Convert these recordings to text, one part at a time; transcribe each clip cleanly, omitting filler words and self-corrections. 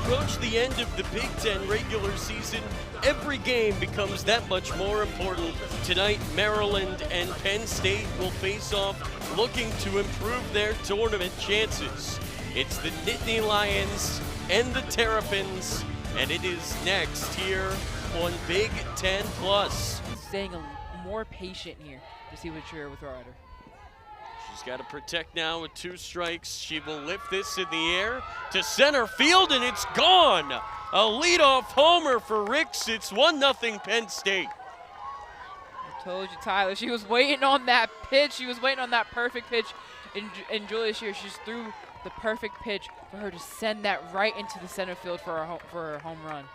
approach the end of the Big Ten regular season, every game becomes that much more important. Tonight, Maryland and Penn State will face off, looking to improve their tournament chances. It's the Nittany Lions and the Terrapins, and it is next here on Big Ten Plus. Staying more patient here to see what you're with Ryder. She's got to protect now with 2 strikes. She will lift this in the air to center field, and it's gone. A leadoff homer for Ricks. It's 1-0 Penn State. I told you, Tyler. She was waiting on that pitch. She was waiting on that perfect pitch. And Julia Shear, she just threw the perfect pitch for her to send that right into the center field for her home run.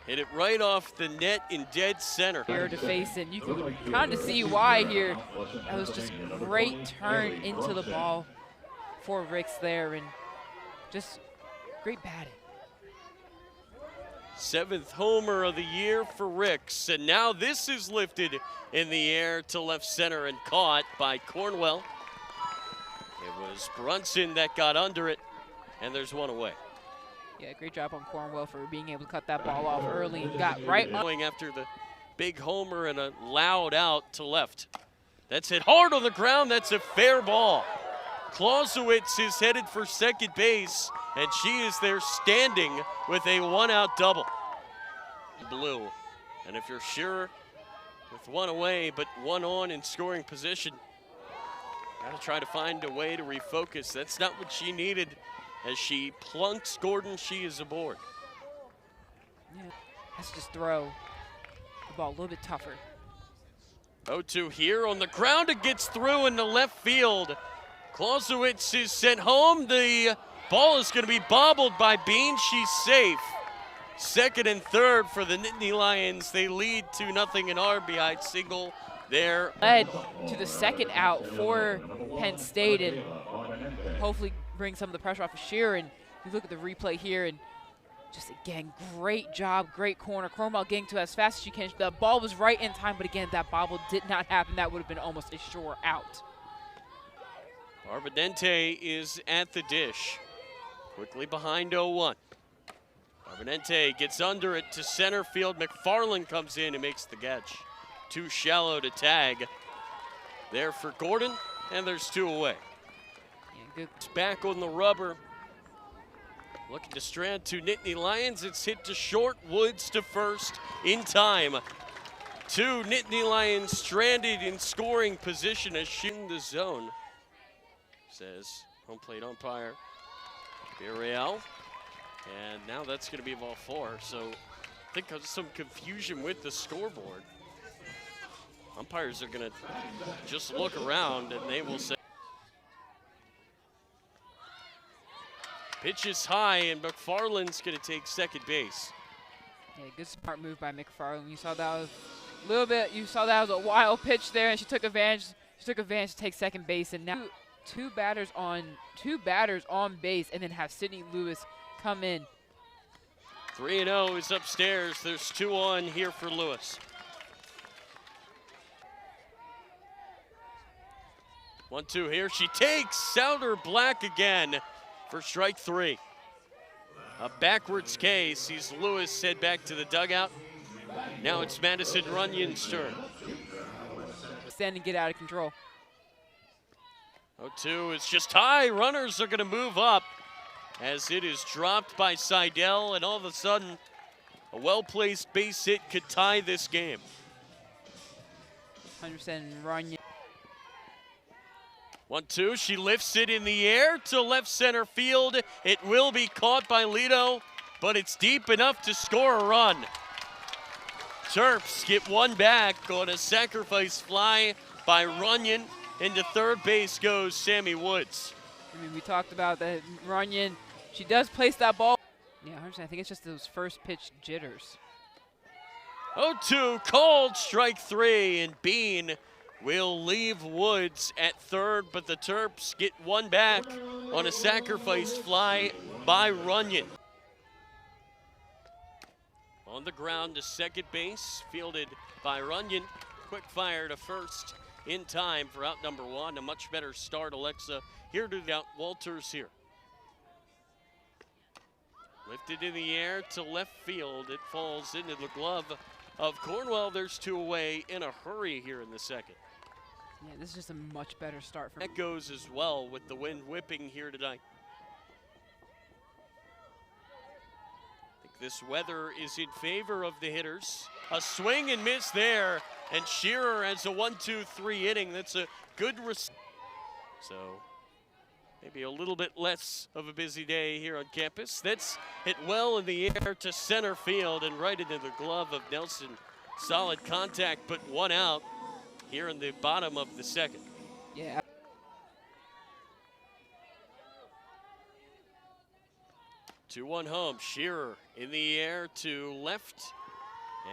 Hit it right off the net in dead center. Here to face it. You can kind of see why here. That was just a great turn into the ball for Ricks there, and just great batting. 7th homer of the year for Ricks, and now this is lifted in the air to left center and caught by Cornwell. It was Brunson that got under it, and there's one away. Yeah, great job on Cornwell for being able to cut that ball off early and got right on. Going after the big homer and a loud out to left. That's hit hard on the ground. That's a fair ball. Clausewitz is headed for second base, and she is there standing with a 1-out double. Blue. And if you're sure with 1 away but 1 on in scoring position, got to try to find a way to refocus. That's not what she needed. As she plunks Gordon, she is aboard. Yeah, has to just throw the ball a little bit tougher. 0-2 here on the ground. It gets through in the left field. Clausewitz is sent home. The ball is going to be bobbled by Bean. She's safe. Second and third for the Nittany Lions. They lead 2-0 in RBI single there. Led to the second out for Penn State, and hopefully bring some of the pressure off of Shear. And you look at the replay here, and just again, great job, great corner. Cornwell getting to as fast as she can. The ball was right in time, but again, that bobble did not happen. That would have been almost a sure out. Barbadente is at the dish. Quickly behind 0-1. Barbadente gets under it to center field. McFarland comes in and makes the catch. Too shallow to tag. There for Gordon, and there's 2 away. Good. It's back on the rubber. Looking to strand to Nittany Lions. It's hit to short. Woods to first in time. 2 Nittany Lions stranded in scoring position as she in the zone. Says home plate umpire Villarreal. And now that's going to be ball 4. So I think there's some confusion with the scoreboard. Umpires are going to just look around and they will say. Pitch is high, and McFarland's going to take second base. Yeah, good smart move by McFarland. You saw that was a little bit. You saw that was a wild pitch there, and she took advantage. She took advantage to take second base, and now two batters on base, and then have Sydney Lewis come in. 3-0 is upstairs. There's 2 on here for Lewis. 1-2 here. She takes Souter Black again for strike 3. A backwards K sees Lewis head back to the dugout. Now it's Madison Runyon's turn. Stand and get out of control. 0-2 is just high. Runners are going to move up as it is dropped by Seidel, and all of a sudden a well-placed base hit could tie this game. 100% Runyon. 1-2, she lifts it in the air to left center field. It will be caught by Lito, but it's deep enough to score a run. Terps get 1 back on a sacrifice fly by Runyon. Into third base goes Sammy Woods. I mean, we talked about that Runyon. She does place that ball. Yeah, 100%. I think it's just those first pitch jitters. 0-2 called strike 3, and Bean will leave Woods at third, but the Terps get 1 back on a sacrifice fly by Runyon. On the ground to second base, fielded by Runyon. Quick fire to first in time for out number 1. A much better start, Alexa. Here to out Walters here. Lifted in the air to left field. It falls into the glove of Cornwell. There's two away in a hurry here in the second. Yeah, this is just a much better start for That goes as well with the wind whipping here tonight. I think this weather is in favor of the hitters. A swing and miss there, and Shearer has a 1-2-3 inning. That's a good so maybe a little bit less of a busy day here on campus. That's hit well in the air to center field and right into the glove of Nelson. Solid contact, but one out here in the bottom of the second. Yeah. 2-1 home. Shearer in the air to left.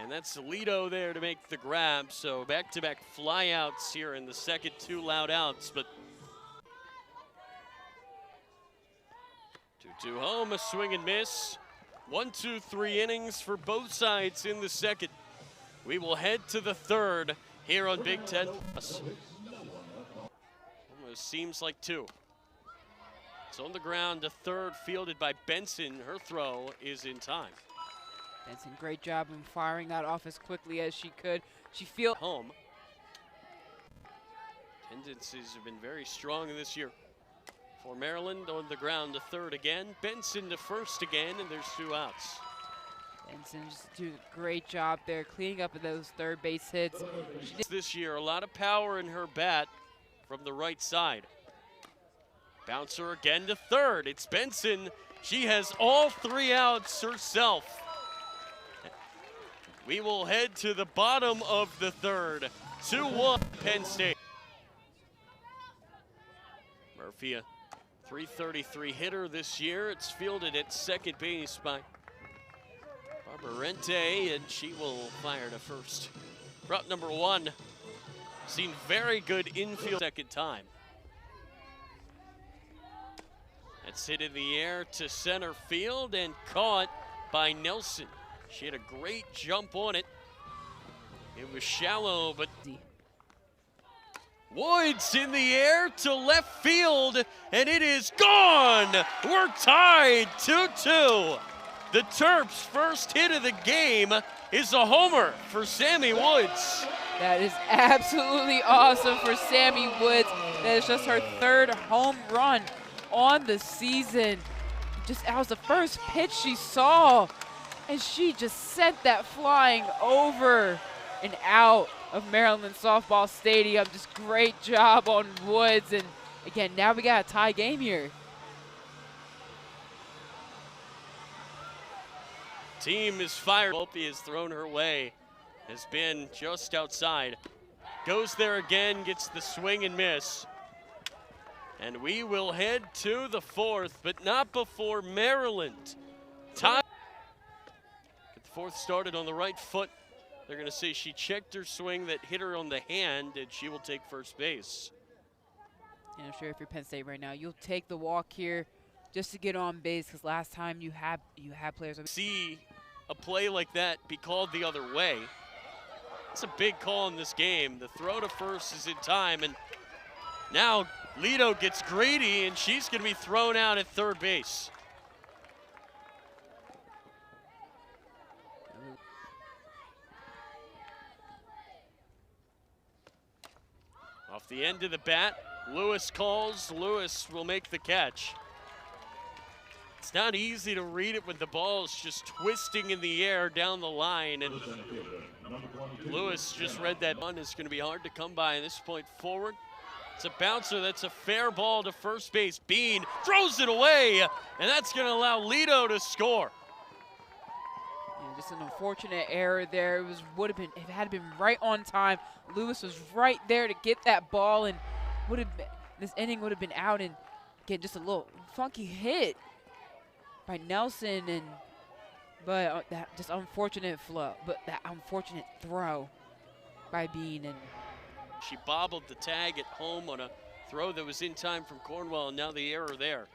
And that's Lido there to make the grab. So back-to-back flyouts here in the second, two loud outs. But 2-2 home, a swing and miss. 1-2-3 innings for both sides in the second. We will head to the third here on Big Ten Plus. Almost seems like two. It's on the ground to third, fielded by Benson. Her throw is in time. Benson, great job in firing that off as quickly as she could. She feel home. Tendencies have been very strong this year. For Maryland, on the ground to third again. Benson to first again, and there's two outs. Benson just doing a great job there, cleaning up those third base hits. This year, a lot of power in her bat from the right side. Bouncer again to third. It's Benson. She has all three outs herself. We will head to the bottom of the third. 2-1 Penn State. Murphy, a .333 hitter this year. It's fielded at second base by Barbarente, and she will fire to first. Route number one. Seen very good infield second time. That's hit in the air to center field and caught by Nelson. She had a great jump on it. It was shallow, but Woods in the air to left field, and it is gone. We're tied 2-2. The Terps' first hit of the game is a homer for Sammy Woods. That is absolutely awesome for Sammy Woods. That is just her third home run on the season. That was the first pitch she saw, and she just sent that flying over and out of Maryland Softball Stadium. Just great job on Woods, and again, now we got a tie game here. Team is fired. Volpe has thrown her way, has been just outside. Goes there again, gets the swing and miss. And we will head to the fourth, but not before Maryland. Tie. Get the fourth started on the right foot. They're going to say she checked her swing that hit her on the hand, and she will take first base. And I'm sure if you're Penn State right now, you'll take the walk here just to get on base, because last time you had players. See a play like that be called the other way. It's a big call in this game. The throw to first is in time, and now Lido gets greedy, and she's going to be thrown out at third base. Off the end of the bat, Lewis calls. Lewis will make the catch. It's not easy to read it when the ball is just twisting in the air down the line, and Lewis just read that one. It's going to be hard to come by at this point forward. It's a bouncer. That's a fair ball to first base. Bean throws it away, and that's going to allow Lido to score. Yeah, just an unfortunate error there. It had been right on time. Lewis was right there to get that ball, and this inning would have been out. And again, just a little funky hit by Nelson, but that just unfortunate that unfortunate throw by Bean. And she bobbled the tag at home on a throw that was in time from Cornwell, and now the error there.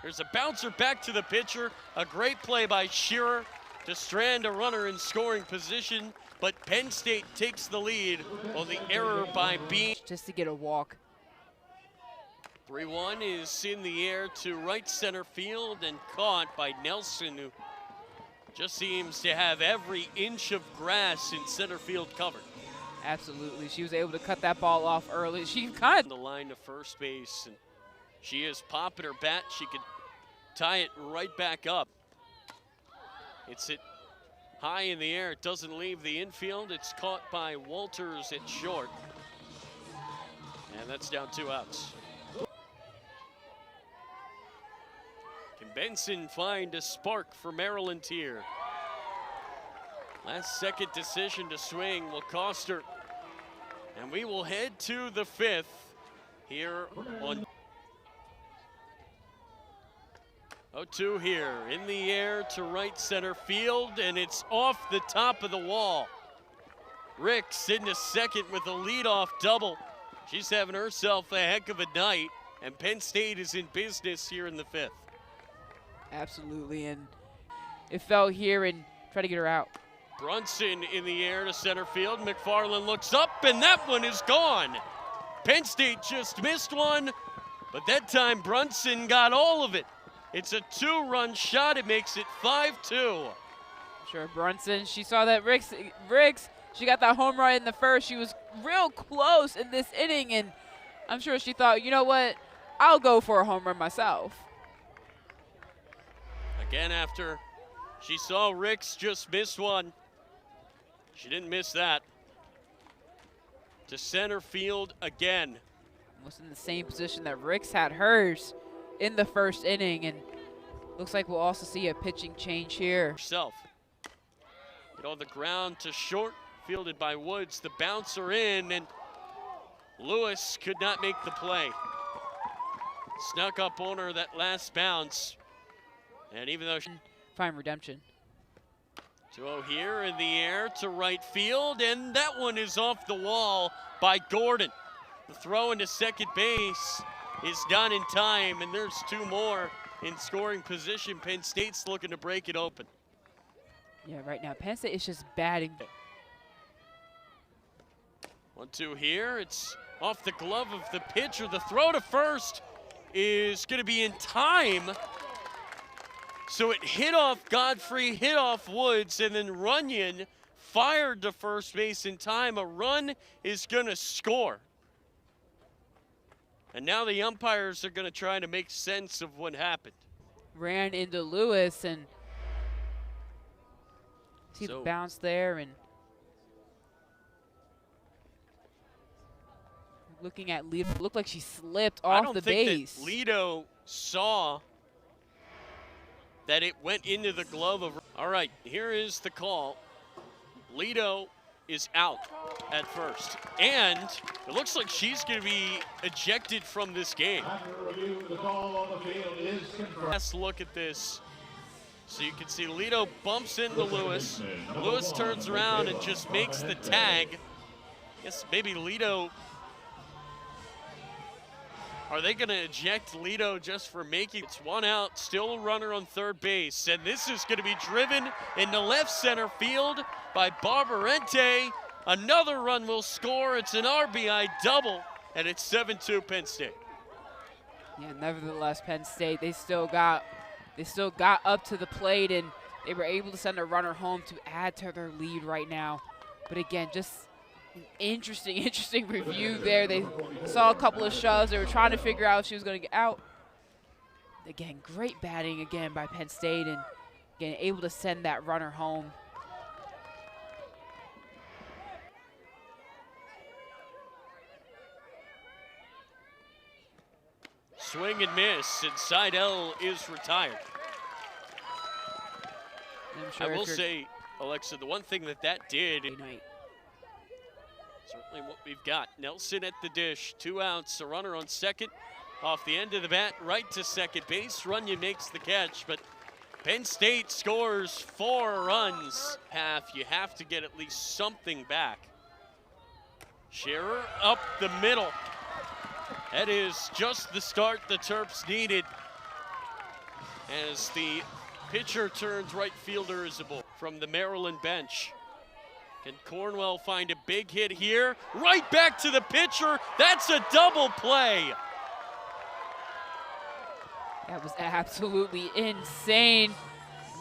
There's a bouncer back to the pitcher. A great play by Shearer to strand a runner in scoring position, but Penn State takes the lead on the error by Bean. Just to get a walk. 3-1 is in the air to right center field and caught by Nelson, who Just seems to have every inch of grass in center field covered. Absolutely. She was able to cut that ball off early. She kind of the line to first base, and she is popping her bat. She could tie it right back up. It's hit high in the air. It doesn't leave the infield. It's caught by Walters at short. And that's down 2 outs. Can Benson find a spark for Maryland here? Last second decision to swing will cost her. And we will head to the 5th here on 0-2 here in the air to right center field, and it's off the top of the wall. Ricks into second with a leadoff double. She's having herself a heck of a night, and Penn State is in business here in the 5th. absolutely, and it fell here and tried to get her out. Brunson in the air to center field. McFarland looks up, and that one is gone. Penn State just missed one, but that time Brunson got all of it. It's a 2-run shot. It makes it 5-2. Sure, Brunson, she saw that Ricks, she got that home run in the first. She was real close in this inning, and I'm sure she thought, you know what, I'll go for a home run myself. Again, after she saw Ricks just miss one, she didn't miss that. To center field again. Was in the same position that Ricks had hers in the first inning, and looks like we'll also see a pitching change here. Herself. Get on the ground to short, fielded by Woods. The bouncer in, and Lewis could not make the play. Snuck up on her that last bounce. And even though she Find redemption. 2-0 here in the air to right field, and that one is off the wall by Gordon. The throw into second base is done in time, and there's 2 more in scoring position. Penn State's looking to break it open. Yeah, right now, Penn State is just batting. 1-2 here. It's off the glove of the pitcher. The throw to first is going to be in time. So it hit off Godfrey, hit off Woods, and then Runyon fired to first base in time. A run is going to score. And now the umpires are going to try to make sense of what happened. Ran into Lewis, and see the bounce there, and looking at Lido, looked like she slipped off the base. I don't think that Lido saw that it went into the glove of. All right, here is the call. Lido is out at first, and it looks like she's going to be ejected from this game. Last look at this. So you can see Lido bumps into Lewis. Lewis turns around and just makes the tag. Guess maybe Lido. Are they going to eject Lido just for making? It's 1 out, still a runner on third base. And this is going to be driven into left center field by Barbarente. Another run will score. It's an RBI double, and it's 7-2 Penn State. Yeah, nevertheless, Penn State, they still got up to the plate, and they were able to send a runner home to add to their lead right now. But again, just an interesting review there. They saw a couple of shoves. They were trying to figure out if she was going to get out. Again, great batting again by Penn State, and again, able to send that runner home. Swing and miss, and Seidel is retired. Sure I will say, Alexa, the one thing that did, certainly what we've got. Nelson at the dish, 2 outs, a runner on second. Off the end of the bat, right to second base. Runyon makes the catch, but Penn State scores 4 runs. You have to get at least something back. Shearer up the middle. That is just the start the Terps needed as the pitcher turns right fielder from the Maryland bench. Can Cornwell find a big hit here? Right back to the pitcher. That's a double play. That was absolutely insane.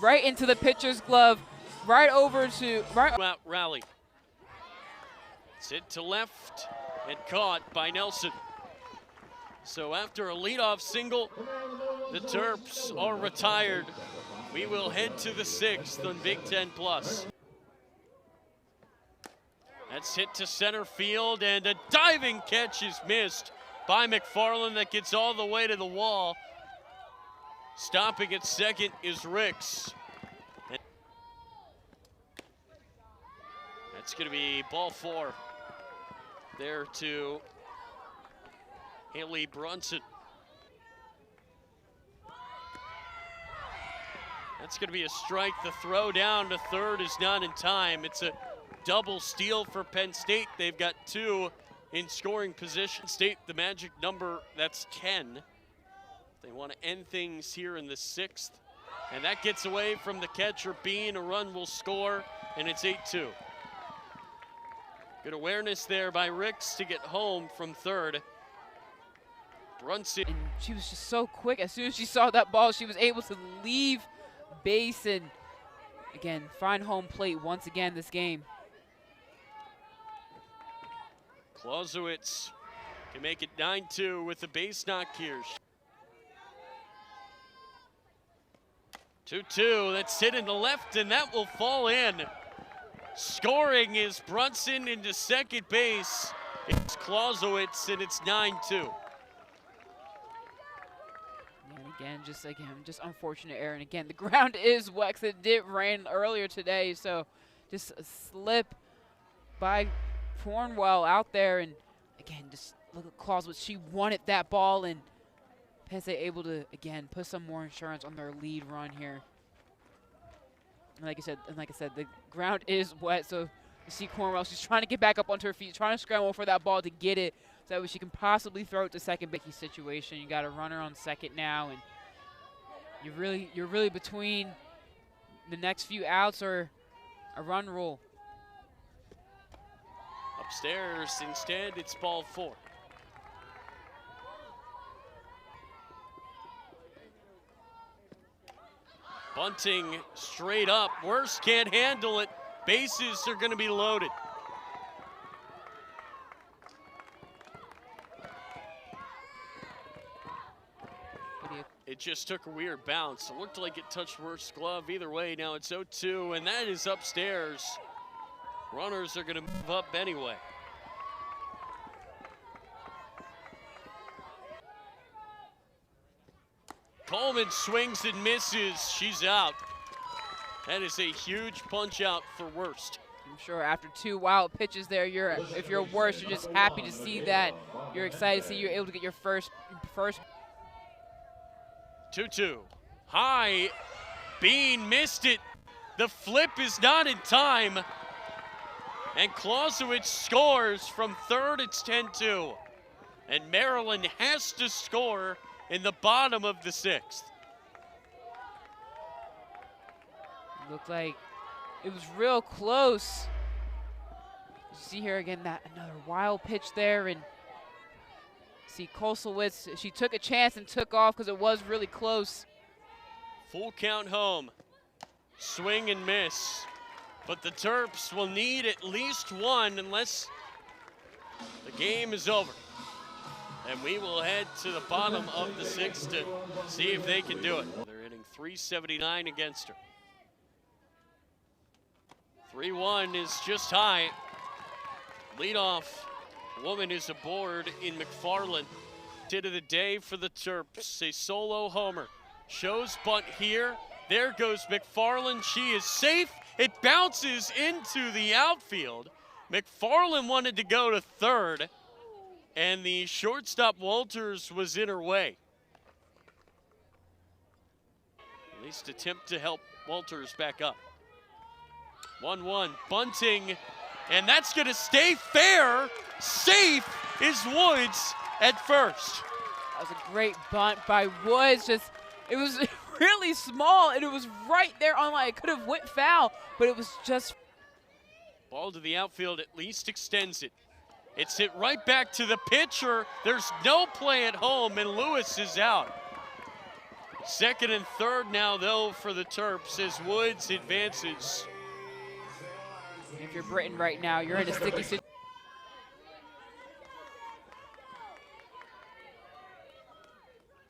right into the pitcher's glove, right over to Rally. It's hit to left and caught by Nelson. So after a leadoff single, the Terps are retired. We will head to the 6th on Big Ten Plus. That's hit to center field, and a diving catch is missed by McFarland that gets all the way to the wall. Stopping at second is Ricks. That's going to be ball 4 there to Haley Brunson. That's going to be a strike. The throw down to third is not in time. It's a double steal for Penn State. They've got 2 in scoring position. State, the magic number, that's 10. They want to end things here in the 6th. And that gets away from the catcher, Bean. A run will score, and it's 8-2. Good awareness there by Ricks to get home from third. Brunson. And she was just so quick. As soon as she saw that ball, she was able to leave base and, again, find home plate once again this game. Clausewitz can make it 9-2 with the base knock here. 2-2, that's hit in the left, and that will fall in. Scoring is Brunson into second base. It's Clausewitz, and it's 9-2. And just unfortunate error. And again, the ground is wet 'cause it did rain earlier today, so just a slip by Cornwell out there. And again, just look at Clausewitz. She wanted that ball, and Penn State able to, again, put some more insurance on their lead run here. And like I said, the ground is wet, so you see Cornwell, she's trying to get back up onto her feet, trying to scramble for that ball to get it, so that way she can possibly throw it to second. Big situation. You got a runner on second now, and you're really between the next few outs or a run rule. Upstairs, instead, it's ball 4. Bunting straight up. Worst can't handle it. Bases are going to be loaded. It just took a weird bounce. It looked like it touched Worst's glove. Either way, now it's 0-2, and that is upstairs. Runners are going to move up anyway. Coleman swings and misses. She's out. That is a huge punch out for Worst. I'm sure after 2 wild pitches there, if you're Worst, you're just happy to see that. You're excited to see you're able to get your first. 2-2. High. Bean missed it. The flip is not in time. And Clausewitz scores from third. It's 10-2. And Maryland has to score in the bottom of the 6th. Looked like it was real close. You see here again that another wild pitch there, and see Koslowitz, she took a chance and took off because it was really close. Full count home. Swing and miss. But the Terps will need at least one unless the game is over. And we will head to the bottom of the 6th to see if they can do it. They're hitting .379 against her. 3-1 is just high. Leadoff woman is aboard in McFarland. Hit of the day for the Terps, a solo homer. Shows bunt here. There goes McFarland. She is safe. It bounces into the outfield. McFarland wanted to go to third, and the shortstop Walters was in her way. At least attempt to help Walters back up. 1-1, bunting, and that's gonna stay fair. Safe is Woods at first. That was a great bunt by Woods. It was really small, and it was right there on line. It could have went foul, but it was just. Ball to the outfield, at least extends it. It's hit right back to the pitcher. There's no play at home, and Lewis is out. Second and third now, though, for the Terps as Woods advances. If you're Britain right now, you're in a sticky situation.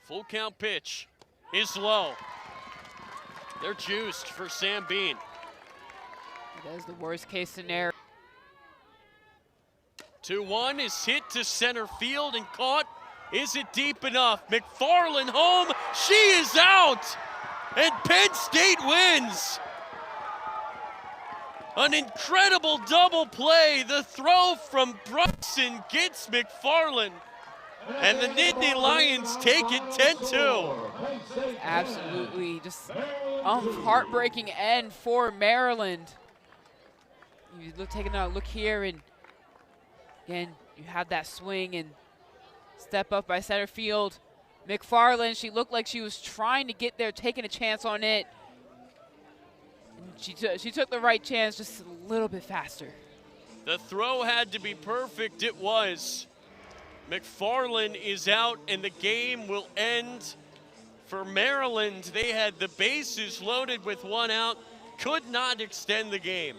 Full count pitch is low. They're juiced for Sam Bean. That is the worst case scenario. 2-1 is hit to center field and caught. Is it deep enough? McFarland home. She is out. And Penn State wins. An incredible double play. The throw from Brunson gets McFarland. And the Nittany Lions take it 10-2. Absolutely just heartbreaking end for Maryland. You look, taking a look here, and again, you have that swing and step up by center field. McFarland, she looked like she was trying to get there, taking a chance on it. And she took the right chance, just a little bit faster. The throw had to be perfect. It was. McFarland is out, and the game will end for Maryland. They had the bases loaded with one out, could not extend the game.